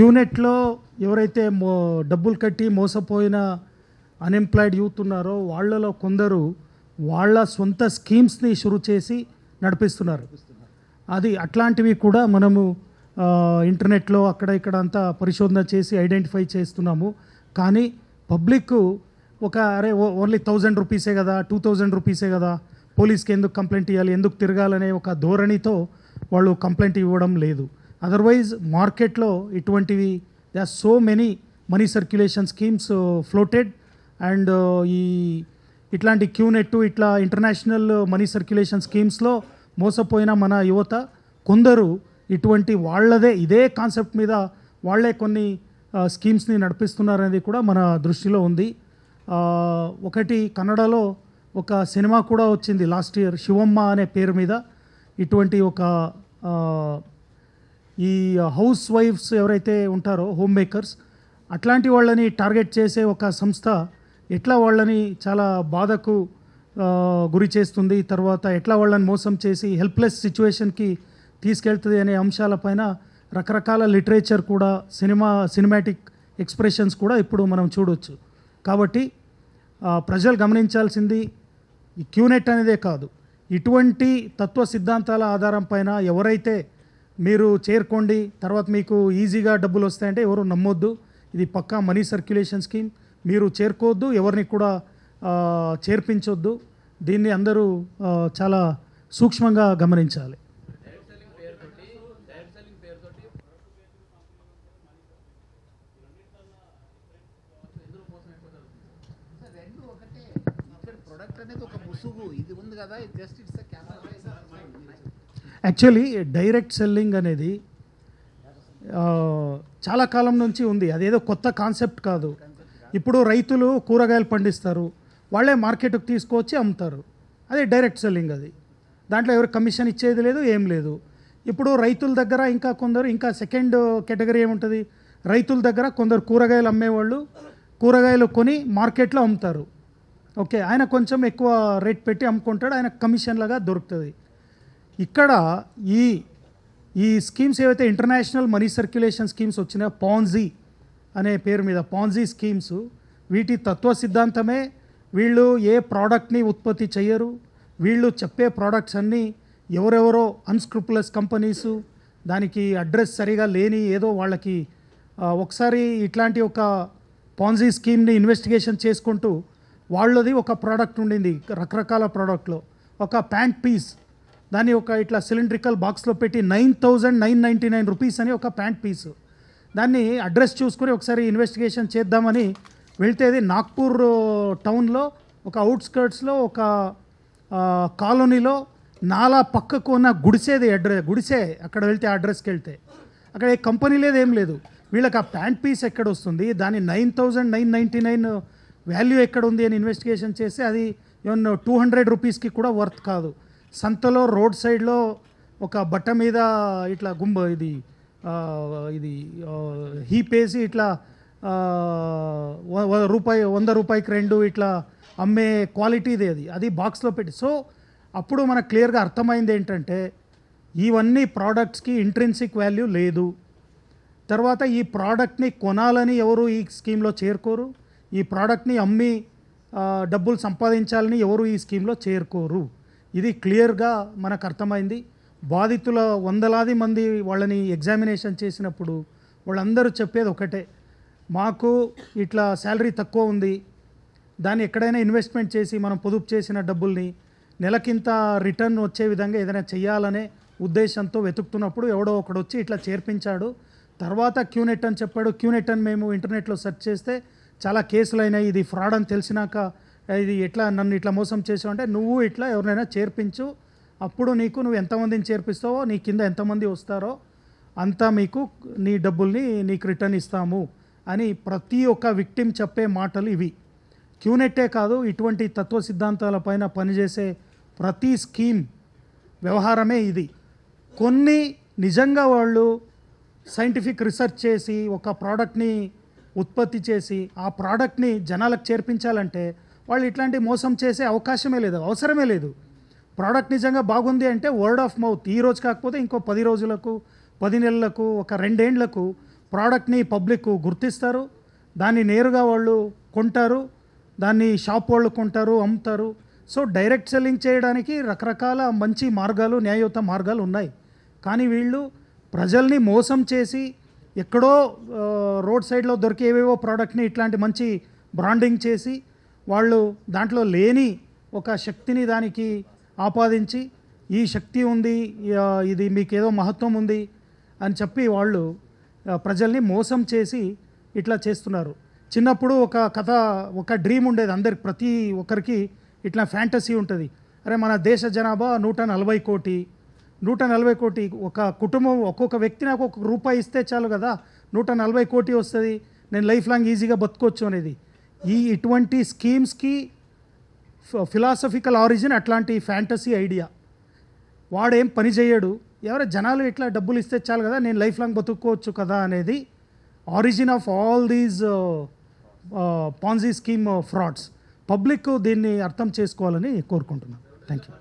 యూనిట్లో ఎవరైతే డబ్బులు కట్టి మోసపోయిన అన్ఎంప్లాయిడ్ యూత్ ఉన్నారో వాళ్ళలో కొందరు వాళ్ళ సొంత స్కీమ్స్ని షురు చేసి నడిపిస్తున్నారు. అది అట్లాంటివి కూడా మనము ఇంటర్నెట్లో అక్కడ ఇక్కడ అంతా పరిశోధన చేసి ఐడెంటిఫై చేస్తున్నాము. కానీ పబ్లిక్ అరే ఓన్లీ 1000 రూపీసే కదా, 2000 రూపీసే కదా, పోలీస్కి ఎందుకు కంప్లైంట్ ఇవ్వాలి, ఎందుకు తిరగాలనే ఒక ధోరణితో వాళ్ళు కంప్లైంట్ ఇవ్వడం లేదు. అదర్వైజ్ మార్కెట్లో ఇటువంటివి they are so many money circulation schemes floated and ఇట్లాంటి క్యూనెట్ ఇట్లా ఇంటర్నేషనల్ మనీ సర్క్యులేషన్ స్కీమ్స్లో మోసపోయిన మన యువత కొందరు ఇటువంటి వాళ్ళదే ఇదే కాన్సెప్ట్ మీద వాళ్ళే కొన్ని స్కీమ్స్ని నడిపిస్తున్నారనేది కూడా మన దృష్టిలో ఉంది. ఒకటి కన్నడలో ఒక సినిమా కూడా వచ్చింది లాస్ట్ ఇయర్, శివమ్మ అనే పేరు మీద. ఇటువంటి ఒక ఈ హౌస్ వైఫ్స్ ఎవరైతే ఉంటారో హోమ్ మేకర్స్ అట్లాంటి వాళ్ళని టార్గెట్ చేసే ఒక సంస్థ ఎట్లా వాళ్ళని చాలా బాధకు గురి చేస్తుంది, తర్వాత ఎట్లా వాళ్ళని మోసం చేసి హెల్ప్లెస్ సిచ్యువేషన్కి తీసుకెళ్తుంది అనే అంశాలపైన రకరకాల లిటరేచర్ కూడా సినిమాటిక్ ఎక్స్ప్రెషన్స్ కూడా ఇప్పుడు మనం చూడవచ్చు. కాబట్టి ప్రజలు గమనించాల్సింది ఈ క్యూనెట్ అనేదే కాదు, ఇటువంటి తత్వ సిద్ధాంతాల ఆధారం పైన ఎవరైతే మీరు చేరుకోండి తర్వాత మీకు ఈజీగా డబ్బులు వస్తాయంటే ఎవరు నమ్మొద్దు. ఇది పక్కా మనీ సర్క్యులేషన్ స్కీమ్. మీరు చేరుకోవద్దు, ఎవరిని కూడా చేర్పించొద్దు. దీన్ని అందరూ చాలా సూక్ష్మంగా గమనించాలి. యాక్చువల్లీ డైరెక్ట్ సెల్లింగ్ అనేది చాలా కాలం నుంచి ఉంది, అదేదో కొత్త కాన్సెప్ట్ కాదు. ఇప్పుడు రైతులు కూరగాయలు పండిస్తారు, వాళ్ళే మార్కెట్కి తీసుకొచ్చి అమ్ముతారు, అదే డైరెక్ట్ సెల్లింగ్. అది దాంట్లో ఎవరు కమిషన్ ఇచ్చేది లేదు, ఏం లేదు. ఇప్పుడు రైతుల దగ్గర ఇంకా కొందరు ఇంకా సెకండ్ కేటగిరీ ఏముంటుంది, రైతుల దగ్గర కొందరు కూరగాయలు అమ్మేవాళ్ళు కూరగాయలు కొని మార్కెట్లో అమ్ముతారు. ఓకే, ఆయన కొంచెం ఎక్కువ రేట్ పెట్టి అమ్ముకుంటాడు, ఆయన కమిషన్ లాగా దొరుకుతుంది. ఇక్కడ ఈ స్కీమ్స్ ఏవైతే ఇంటర్నేషనల్ మనీ సర్క్యులేషన్ స్కీమ్స్ వచ్చినాయో పాన్జీ అనే పేరు మీద పాన్జీ స్కీమ్స్, వీటి తత్వ సిద్ధాంతమే వీళ్ళు ఏ ప్రోడక్ట్ని ఉత్పత్తి చేయరు, వీళ్ళు చెప్పే ప్రోడక్ట్స్ అన్నీ ఎవరెవరో అన్స్క్రూపులస్ కంపెనీసు, దానికి అడ్రస్ సరిగా లేని ఏదో వాళ్ళకి ఒకసారి ఇట్లాంటి ఒక పాన్జీ స్కీమ్ని ఇన్వెస్టిగేషన్ చేసుకుంటూ వాళ్ళది ఒక ప్రోడక్ట్ ఉండింది, రకరకాల ప్రోడక్ట్లో ఒక ప్యాంట్ పీస్, దాన్ని ఒక ఇట్లా సిలిండ్రికల్ బాక్స్లో పెట్టి 9999 రూపీస్ అని ఒక ప్యాంట్ పీసు. దాన్ని అడ్రస్ చూసుకొని ఒకసారి ఇన్వెస్టిగేషన్ చేద్దామని వెళ్తే అది నాగ్పూర్ టౌన్లో ఒక అవుట్స్కర్ట్స్లో ఒక కాలనీలో నాలా పక్కకు ఉన్న గుడిసే అక్కడ వెళ్తే అడ్రస్కి వెళ్తే అక్కడ ఏ కంపెనీ లేదు, ఏం లేదు. వీళ్ళకి ఆ ప్యాంట్ పీస్ ఎక్కడ వస్తుంది, దాని 9999 వాల్యూ ఎక్కడ ఉంది అని ఇన్వెస్టిగేషన్ చేస్తే అది ఏమన్నా 200 రూపీస్కి కూడా వర్త్ కాదు. సంతలో రోడ్ సైడ్లో ఒక బట్ట మీద ఇట్లా ఇది హీప్ వేసి ఇట్లా ₹100కి 2 ఇట్లా అమ్మే క్వాలిటీదే అది బాక్స్లో పెట్టి. సో అప్పుడు మనకు క్లియర్గా అర్థమైంది ఏంటంటే ఇవన్నీ ప్రోడక్ట్స్కి ఇంట్రిన్సిక్ వాల్యూ లేదు. తర్వాత ఈ ప్రోడక్ట్ని కొనాలని ఎవరు ఈ స్కీమ్లో చేరుకోరు, ఈ ప్రోడక్ట్ని అమ్మి డబ్బులు సంపాదించాలని ఎవరు ఈ స్కీమ్లో చేరుకోరు. ఇది క్లియర్గా మనకు అర్థమైంది. బాధితుల వందలాది మంది వాళ్ళని ఎగ్జామినేషన్ చేసినప్పుడు వాళ్ళందరూ చెప్పేది ఒకటే, మాకు ఇట్లా శాలరీ తక్కువ ఉంది, దాన్ని ఎక్కడైనా ఇన్వెస్ట్మెంట్ చేసి మనం పొదుపు చేసిన డబ్బుల్ని నెలకింత రిటర్న్ వచ్చే విధంగా ఏదైనా చేయాలనే ఉద్దేశంతో వెతుకుతున్నప్పుడు ఎవడో ఒకడు వచ్చి ఇట్లా చేర్పించాడు, తర్వాత క్యూనెట్ అని చెప్పాడు. క్యూనెట్ అని మేము ఇంటర్నెట్లో సెర్చ్ చేస్తే చాలా కేసులు అయినాయి, ఇది ఫ్రాడ్ అని తెలిసినాక ఇది ఎట్లా నన్ను ఇట్లా మోసం చేసావు అంటే, నువ్వు ఇట్లా ఎవరినైనా చేర్పించు, అప్పుడు నువ్వు ఎంతమందిని చేర్పిస్తావో నీ కింద ఎంతమంది వస్తారో అంతా మీకు నీ డబ్బుల్ని నీకు రిటర్న్ ఇస్తాము అని ప్రతి ఒక్క విక్టిమ్ చెప్పే మాటలు ఇవి. క్యూనెట్టే కాదు, ఇటువంటి తత్వ సిద్ధాంతాలపైన పనిచేసే ప్రతి స్కీమ్ వ్యవహారమే ఇది. కొన్ని నిజంగా వాళ్ళు సైంటిఫిక్ రీసెర్చ్ చేసి ఒక ప్రోడక్ట్ని ఉత్పత్తి చేసి ఆ ప్రోడక్ట్ని జనాలకు చేర్పించాలంటే వాళ్ళు ఇట్లాంటి మోసం చేసే అవకాశమే లేదు, అవసరమే లేదు. ప్రోడక్ట్ నిజంగా బాగుంది అంటే వర్డ్ ఆఫ్ మౌత్, ఈ రోజు కాకపోతే ఇంకో 10 రోజులకు 10 నెలలకు ఒక 2 ఏళ్లకు ప్రోడక్ట్ని పబ్లిక్ గుర్తిస్తారు, దాన్ని నేరుగా వాళ్ళు కొంటారు, దాన్ని షాప్ వాళ్ళు కొంటారు, అమ్ముతారు. సో డైరెక్ట్ సెల్లింగ్ చేయడానికి రకరకాల మంచి మార్గాలు, న్యాయయుత మార్గాలు ఉన్నాయి. కానీ వీళ్ళు ప్రజల్ని మోసం చేసి ఎక్కడో రోడ్ సైడ్లో దొరికేవేవో ప్రోడక్ట్ని ఇట్లాంటి మంచి బ్రాండింగ్ చేసి వాళ్ళు దాంట్లో లేని ఒక శక్తిని దానికి ఆపాదించి ఈ శక్తి ఉంది, ఇది మీకేదో మహత్వం ఉంది అని చెప్పి వాళ్ళు ప్రజల్ని మోసం చేసి ఇట్లా చేస్తున్నారు. చిన్నప్పుడు ఒక కథ, ఒక డ్రీమ్ ఉండేది అందరికి, ప్రతి ఒక్కరికి ఇట్లా ఫ్యాంటసీ ఉంటుంది. అరే మన దేశ జనాభా 140 కోటి, 140 కోటి, ఒక కుటుంబం ఒక్కొక్క వ్యక్తి నాకు ఒక రూపాయి ఇస్తే చాలు కదా, 140 కోటి వస్తుంది, నేను లైఫ్ లాంగ్ ఈజీగా బతుకోవచ్చు అనేది. ఇటువంటి స్కీమ్స్కి ఫిలాసఫికల్ ఆరిజిన్ అట్లాంటి ఫ్యాంటసీ ఐడియా. వాడేం పని చేయడు, ఎవరో జనాలు ఇట్లా డబ్బులు ఇస్తే చాలు కదా, నేను లైఫ్ లాంగ్ బతుక్కోవచ్చు కదా అనేది origin of all these పాన్జీ scheme frauds. Public దీన్ని అర్థం చేసుకోవాలని కోరుకుంటున్నాను. Thank you.